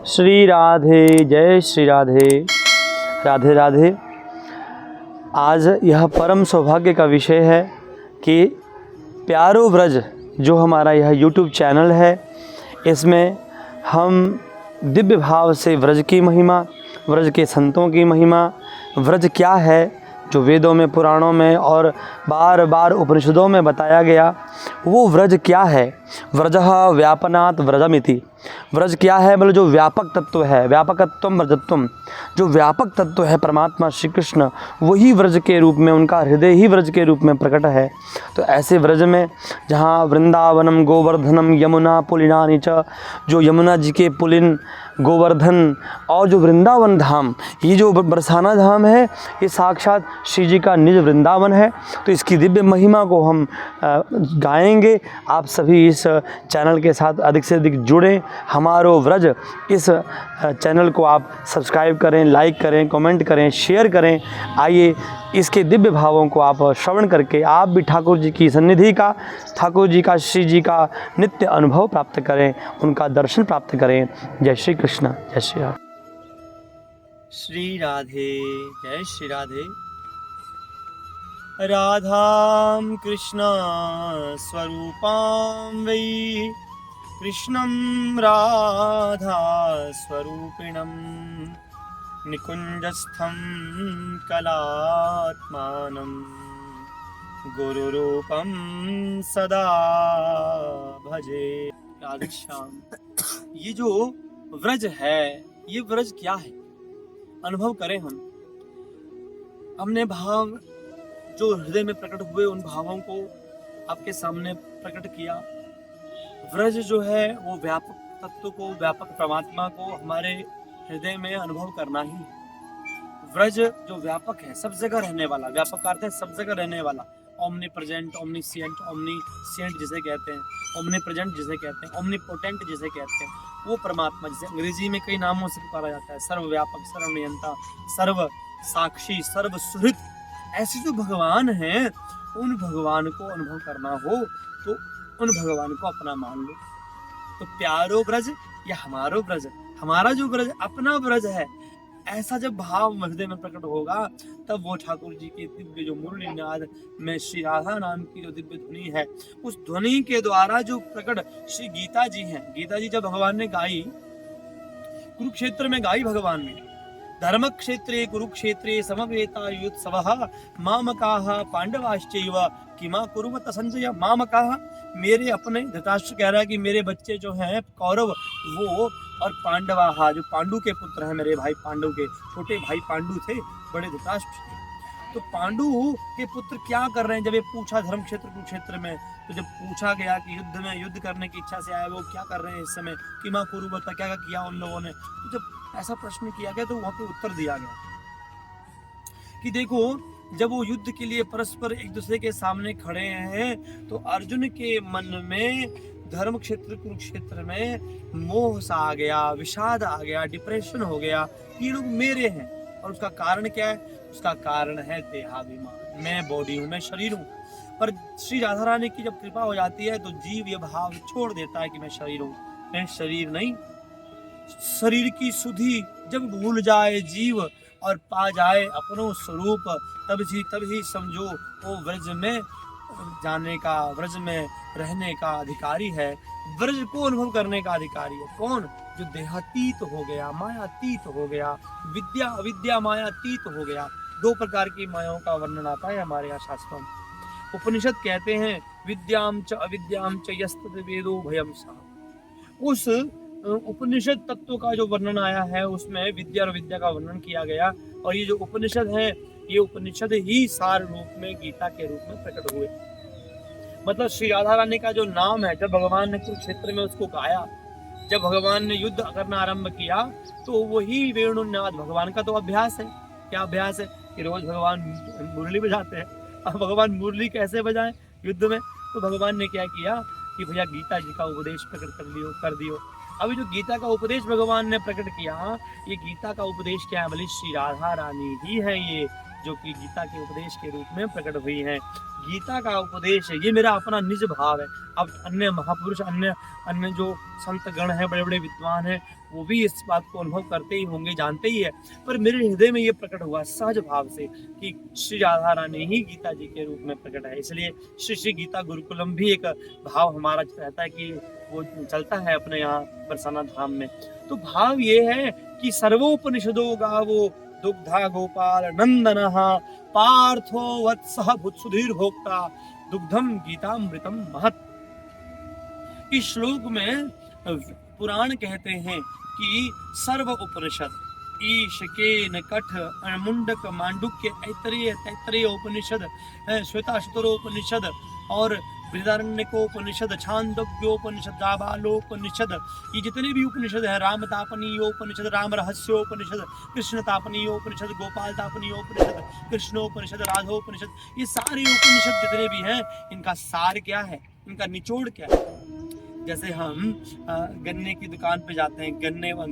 श्री राधे, जय श्री राधे, राधे राधे। आज यह परम सौभाग्य का विषय है कि प्यारो व्रज जो हमारा यह YouTube चैनल है, इसमें हम दिव्य भाव से व्रज की महिमा, व्रज के संतों की महिमा, व्रज क्या है जो वेदों में, पुराणों में और बार बार उपनिषदों में बताया गया, वो व्रज क्या है। व्रजः व्यापनात् व्रजमिति। व्रज क्या है, मतलब जो व्यापक तत्व है, व्यापकत्वम व्रजत्वम, जो व्यापक तत्व है परमात्मा श्री कृष्ण, वही व्रज के रूप में, उनका हृदय ही व्रज के रूप में प्रकट है। तो ऐसे व्रज में जहाँ वृंदावनम गोवर्धनम यमुना पुलिनानि च, जो यमुना जी के पुलिन, गोवर्धन और जो वृंदावन धाम, ये जो बरसाना धाम है, ये साक्षात श्री जी का निज वृंदावन है। तो इसकी दिव्य महिमा को हम गाएंगे। आप सभी इस चैनल के साथ अधिक से अधिक जुड़ें। हमारो व्रज इस चैनल को आप सब्सक्राइब करें, लाइक करें, कमेंट करें, शेयर करें। आइए इसके दिव्य भावों को आप श्रवण करके आप भी ठाकुर जी की सन्निधि का, ठाकुर जी का, श्री जी का नित्य अनुभव प्राप्त करें, उनका दर्शन प्राप्त करें। जय श्री कृष्ण, जय श्री राधे। श्री राधे, जय श्री राधे। राधां कृष्ण स्वरूपां वै कृष्णं राधा स्वरूपिणं निकुञ्जस्थं कलात्मानं गुरुरूपं सदा भजे। राधे श्याम। ये जो व्रज है, ये व्रज क्या है, अनुभव करें हम। हमने भाव जो हृदय में प्रकट हुए, उन भावों को आपके सामने प्रकट किया। व्रज जो है वो व्यापक तत्व को, व्यापक परमात्मा को हमारे हृदय में अनुभव करना ही है। व्रज जो व्यापक है, सब जगह रहने वाला, व्यापक का अर्थ है सब जगह रहने वाला, ओमनी प्रेजेंट, ओमनीसिएंट जिसे कहते हैं, ओमनी प्रेजेंट जिसे कहते हैं, ओमनीपोटेंट जिसे कहते हैं, वो परमात्मा जिसे अंग्रेजी में कई नामों से पुकारा जाता है, सर्वव्यापक, सर्वनियंता, सर्व साक्षी, सर्व सुहृद। ऐसे जो भगवान हैं, उन भगवान को अनुभव करना हो तो उन भगवान को अपना मान लो। तो प्यारो व्रज या हमारो व्रज, हमारा जो व्रज अपना व्रज है, ऐसा जब भाव हृदय में प्रकट होगा, तब वो ठाकुर जी के दिव्य जो मुरली नाद में श्री राधा नाम की जो दिव्य ध्वनि है, उस ध्वनि के द्वारा जो प्रकट श्री गीता जी हैं, गीता जी जब भगवान ने गाई, कुरुक्षेत्र में गाई भगवान ने, धर्म क्षेत्रे कुरुक्षेत्रे समवेतायुत्सवः मामकाः पांडवाश्चैव किमा कुर्वत संजय। मामकाः मेरे अपने, धृतराष्ट्र कह रहा है कि मेरे बच्चे जो हैं कौरव वो, और पांडवाः जो पांडु के पुत्र हैं, मेरे भाई पांडु के छोटे भाई पांडु थे, बड़े धृतराष्ट्र थे। तो पांडु के पुत्र क्या कर रहे हैं, जब ये पूछा धर्म क्षेत्र कुरुक्षेत्र में, तो जब पूछा गया कि युद्ध में, युद्ध करने की इच्छा से आए, वो क्या कर रहे हैं इस समय, किमा कुरुवत, क्या किया उन लोगों ने। तो जब ऐसा प्रश्न किया गया तो वहां पे उत्तर दिया गया कि देखो, जब वो युद्ध के लिए परस्पर एक दूसरे के सामने खड़े हैं, तो अर्जुन के मन में धर्म क्षेत्र कुरुक्षेत्र में मोह सा आ गया, विषाद आ गया, डिप्रेशन हो गया, ये लोग मेरे हैं। और उसका कारण क्या है? उसका कारण है देहाभिमान, मैं बॉडी हूँ, मैं शरीर हूँ। पर श्री राधा रानी की जब कृपा हो जाती है तो जीव ये भाव छोड़ देता है कि मैं शरीर हूँ, मैं शरीर नहीं। शरीर की सुधि जब भूल जाए जीव और पा जाए अपनो स्वरूप, तभी समझो वो व्रज में जाने का, व्रज में रहने का अधिकारी है, व्रज को अनुभव करने का अधिकारी है। कौन? जो देहातीत हो गया, मायातीत हो गया, विद्या अविद्या मायातीत हो गया। दो प्रकार की मायाओं का वर्णन आता है हमारे यहाँ शास्त्रों में। उपनिषद कहते हैं विद्याम च अविद्याम च यस्तद वेदो भयम सा। उस उपनिषद तत्व का जो वर्णन आया है, उसमें विद्या और विद्या का वर्णन किया गया। और ये जो उपनिषद है, ये उपनिषद ही सार रूप में गीता के रूप में प्रकट हुए। मतलब श्री राधा रानी का जो नाम है, जब भगवान ने कुरुक्षेत्र में उसको गाया, जब भगवान ने युद्ध करना आरंभ किया, तो वही वेणुनाद भगवान का तो अभ्यास है। क्या अभ्यास है? कि रोज भगवान मुरली बजाते हैं। अब भगवान मुरली कैसे बजाएं युद्ध में? तो भगवान ने क्या किया कि भैया गीता जी का उपदेश प्रकट कर दियो। अभी जो गीता का उपदेश भगवान ने प्रकट किया, ये गीता का उपदेश क्या है? बोली श्री राधा रानी ही है ये, जो कि गीता के उपदेश के रूप में प्रकट हुई हैं। गीता का उपदेश है, ये मेरा अपना निज भाव है। अब अन्य महापुरुष, अन्य अन्य जो संत गण हैं, बड़े बड़े विद्वान हैं, वो भी इस बात को अनुभव करते ही होंगे, जानते ही है, पर मेरे हृदय में ये प्रकट हुआ सहज भाव से कि श्री राधा रानी ही गीता जी के रूप में प्रकट है। इसलिए श्री श्री गीता गुरुकुलम भी एक भाव हमारा रहता है कि वो चलता है अपने यहाँ बरसाना धाम में। तो भाव ये है कि सर्वोपनिषदो गावो दुग्धा गोपाल नंदनः पार्थो वत्सः भुत्सुधीर भोक्ता दुग्धम गीतामृतम महत्। इस श्लोक में पुराण कहते हैं कि सर्व उपनिषद ईश केन कठ मुंडक मांडुक्य ऐतरेय तैतरेय उपनिषद, श्वेताश्वतरोपनिषद और बृहदारण्यकोपनिषद, छांदोग्योपनिषद, जाबालोपनिषद, ये जितने भी उपनिषद है, रामतापनीयोपनिषद, राम रहस्योपनिषद, कृष्ण तापनीयोपनिषद, गोपाल तापनीयोपनिषद, कृष्णोपनिषद, राधोपनिषद, ये सारे उपनिषद जितने भी हैं, इनका सार क्या है, इनका निचोड़ क्या है। जैसे हम गन्ने की दुकान पे जाते हैं,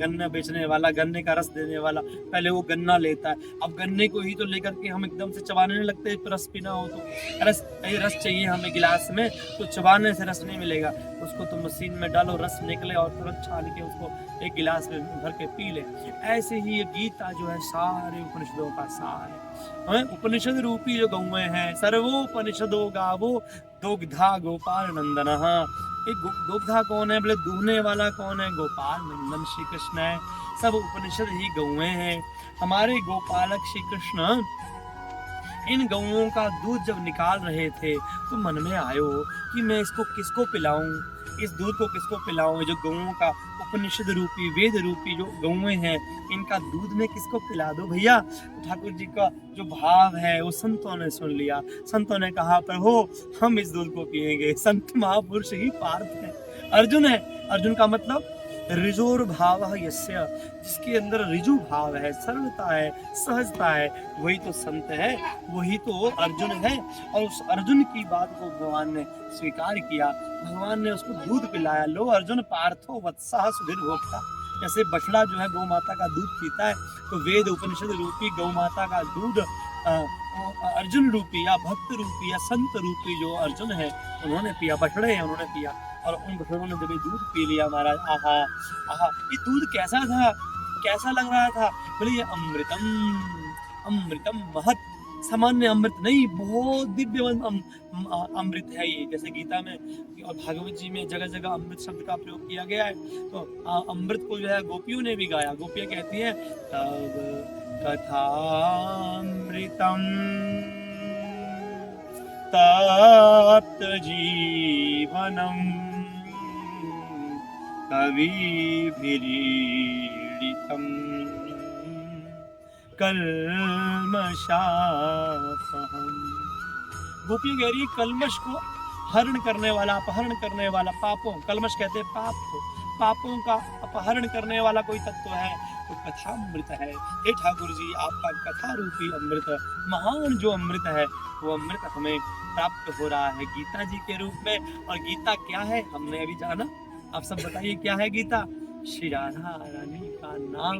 गन्ना बेचने वाला, गन्ने का रस देने वाला पहले वो गन्ना लेता है, अब गन्ने को ही तो लेकर के हम एकदम से चबाने नहीं लगते, रस पीना हो तो रस चाहिए हमें गिलास में, तो चबाने से रस नहीं मिलेगा, उसको तो मशीन में डालो, रस निकले और तुरंत छान के उसको एक गिलास में भर के पी ले। ऐसे ही ये गीता जो है सारे उपनिषदों का सार है। उपनिषद रूपी जो गौएं हैं, सर्वोपनिषदो गावो दुग्धा गोपाल नंदनः। एक दुग्धा कौन है, बोले दूहने वाला कौन है, गोपाल नंदन श्री कृष्ण है। सब उपनिषद ही गौएं हैं। हमारे गोपालक श्री कृष्ण इन गौओं का दूध जब निकाल रहे थे तो मन में आयो कि मैं इसको किसको पिलाऊं, इस दूध को किसको पिलाऊं, जो गौओं का उपनिषद रूपी वेद रूपी जो गौएं हैं, इनका दूध में किसको पिला दो भैया। तो ठाकुर जी का जो भाव है वो संतों ने सुन लिया। संतों ने कहा प्रभु हम इस दूध को पिएंगे। संत महापुरुष ही पार्थ है, अर्जुन है। अर्जुन का मतलब रिजोर भाव यस्य, जिसके अंदर रिजु भाव है, सरलता है, सहजता है, वही तो संत है, वही तो अर्जुन है। और उस अर्जुन की बात को भगवान ने स्वीकार किया, भगवान ने उसको दूध पिलाया। लो अर्जुन पार्थो वत्सः सुधीर भोक्ता। जैसे बछड़ा जो है गौ माता का दूध पीता है, तो वेद उपनिषद रूपी गौ माता का दूध अर्जुन रूपी या भक्त रूपी या संत रूपी जो अर्जुन है उन्होंने पिया, बछड़े हैं उन्होंने पिया। और उन बछड़ों ने जब ये दूध पी लिया महाराज, आहा आहा, ये दूध कैसा था, कैसा लग रहा था, बोले ये अमृतम अमृतम महत्, सामान्य अमृत नहीं, बहुत दिव्य अमृत है ये। जैसे गीता में और भागवत जी में जगह जगह अमृत शब्द का प्रयोग किया गया है। तो अमृत को जो है गोपियों ने भी गाया। गोपियां कहती हैं तब कथामृतम तप्त जीवनम कविभिरीडितम कल्मषापहम। गोपियां कह रही है कल्मश को हरण करने वाला, अपहरण करने वाला, पापों, कल्मश कहते हैं पाप को, पापों का अपहरण करने वाला कोई तत्व है तो कथामृत है। हे ठाकुर जी आपका कथा रूपी अमृत, महान जो अमृत है वो अमृत हमें प्राप्त हो रहा है गीता जी के रूप में। और गीता क्या है हमने अभी जाना, आप सब बताइए क्या है गीता। श्री राधा रानी का नाम,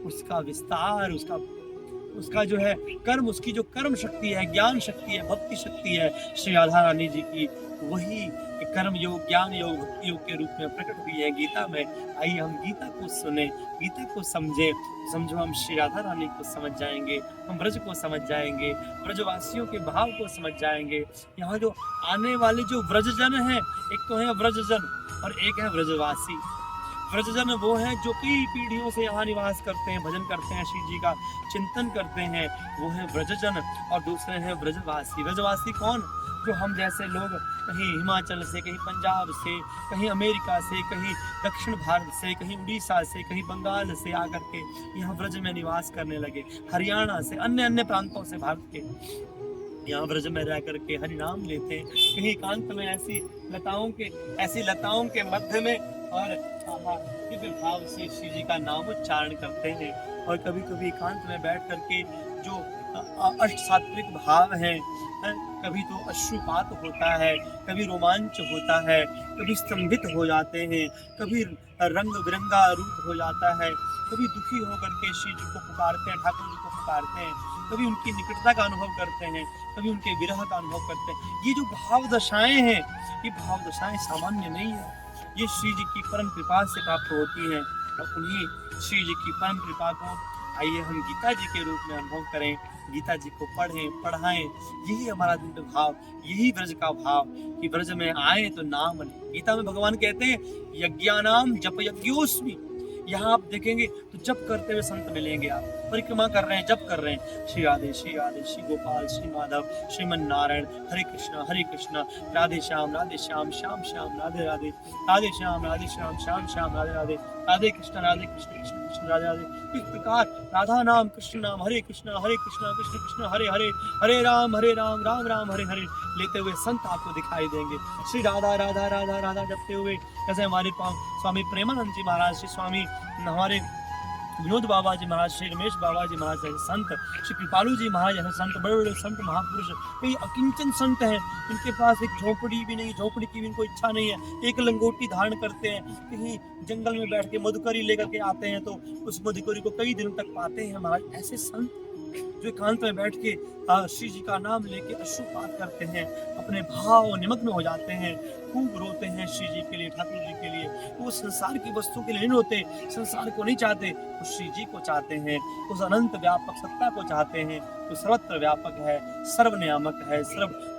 उसका विस्तार, उसका जो है कर्म, उसकी जो कर्म शक्ति है, ज्ञान शक्ति है, भक्ति शक्ति है श्री राधा रानी जी की, वही कर्म योग, ज्ञान योग, भक्ति योग के रूप में प्रकट हुई है गीता में। आइए हम गीता को सुने, गीता को समझे, समझो हम श्री राधा रानी को समझ जाएंगे, हम ब्रज को समझ जाएंगे, ब्रजवासियों के भाव को समझ जाएंगे। यहाँ जो आने वाले जो व्रजजन हैं, एक तो है व्रजजन और एक है व्रजवासी। व्रजजन वो हैं जो कई पीढ़ियों से यहाँ निवास करते हैं, भजन करते हैं, श्री जी का चिंतन करते हैं, वो है व्रजजन। और दूसरे हैं व्रजवासी। व्रजवासी कौन, जो हम जैसे लोग कहीं हिमाचल से, कहीं पंजाब से, कहीं अमेरिका से, कहीं दक्षिण भारत से, कहीं उड़ीसा से, कहीं बंगाल से आकर के यहाँ व्रज में निवास करने लगे, हरियाणा से, अन्य अन्य प्रांतों से भारत के यहाँ व्रज में रह करके हरि नाम लेते हैं। कहीं एकांत में ऐसी लताओं के मध्य में और दिव्य भाव से श्री जी का नाम उच्चारण करते हैं। और कभी कभी एकांत में बैठ करके जो अष्ट सात्विक भाव हैं, कभी तो अश्रुपात होता है, कभी रोमांच होता है, कभी स्तंभित हो जाते हैं, कभी रंग बिरंगा रूप हो जाता है, कभी दुखी होकर के श्री जी को पुकारते हैं, ठाकुर जी को पुकारते हैं, कभी उनकी निकटता का अनुभव करते हैं, कभी उनके विरह का अनुभव करते हैं। ये जो भाव दशाएं हैं, ये भाव दशाएं सामान्य नहीं है, ये श्री जी की परम कृपा से प्राप्त होती हैं। और उन्हीं श्री जी की परम कृपा को आइए हम गीता जी के रूप में अनुभव करें, गीता जी को पढ़ें, पढ़ाएं। यही हमारा दिव्य भाव, यही ब्रज का भाव कि ब्रज में आए तो नाम लें। गीता में भगवान कहते हैं यज्ञानाम जप यज्ञोस्मि। यहाँ आप देखेंगे तो जप करते हुए संत मिलेंगे, आप परिक्रमा कर रहे हैं, जप कर रहे हैं, श्री राधे श्री राधे, श्री गोपाल श्री माधव, श्रीमन नारायण, हरे कृष्णा राधे श्याम श्याम श्याम राधे राधे, राधे श्याम श्याम श्याम राधे राधे, राधे कृष्ण कृष्ण कृष्ण राधे राधे। इस प्रकार राधा नाम कृष्ण नाम, हरे कृष्ण कृष्ण कृष्ण हरे हरे, हरे राम राम राम हरे हरे लेते हुए संत आपको दिखाई देंगे। श्री राधा राधा राधा राधा जपते हुए जैसे हमारे स्वामी प्रेमानंद जी महाराज, श्री स्वामी हमारे विनोद बाबा जी महाराज, श्री रमेश बाबा जी महाराज जैसे संत, श्री कृपालू जी महाराज जैसे संत, बड़े बड़े संत महापुरुष, कई अकिंचन संत हैं, इनके पास एक झोपड़ी भी नहीं, झोपड़ी की भी इनको इच्छा नहीं है, एक लंगोटी धारण करते हैं, कहीं जंगल में बैठ के मधुकरी लेकर के आते हैं तो उस मधुकरी को कई दिनों तक पाते हैं महाराज। ऐसे संत जो एकांत में बैठ के श्री जी का नाम लेके अश्रुपात करते हैं, अपने भाव निमग्न हो जाते हैं, खूब रोते हैं श्री जी के लिए, ठाकुर जी के लिए। वो संसार की वस्तु के लिए नहीं रोते, संसार को नहीं चाहते, वो श्री जी को चाहते हैं, उस अनंत व्यापक सत्ता को चाहते हैं, जो सर्वत्र व्यापक है, सर्वनियामक है,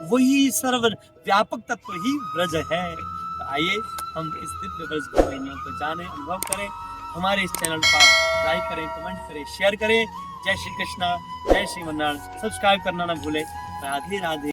वही सर्व व्यापक तत्व ही ब्रज है। तो आइए हम इस दिव्य ब्रज की महिमा को जाने, अनुभव करें। हमारे इस चैनल पर लाइक करें, कमेंट करें, शेयर करें। जय श्री कृष्णा, जय श्री मन्नारायण। सब्सक्राइब करना ना भूलें। राधे राधे।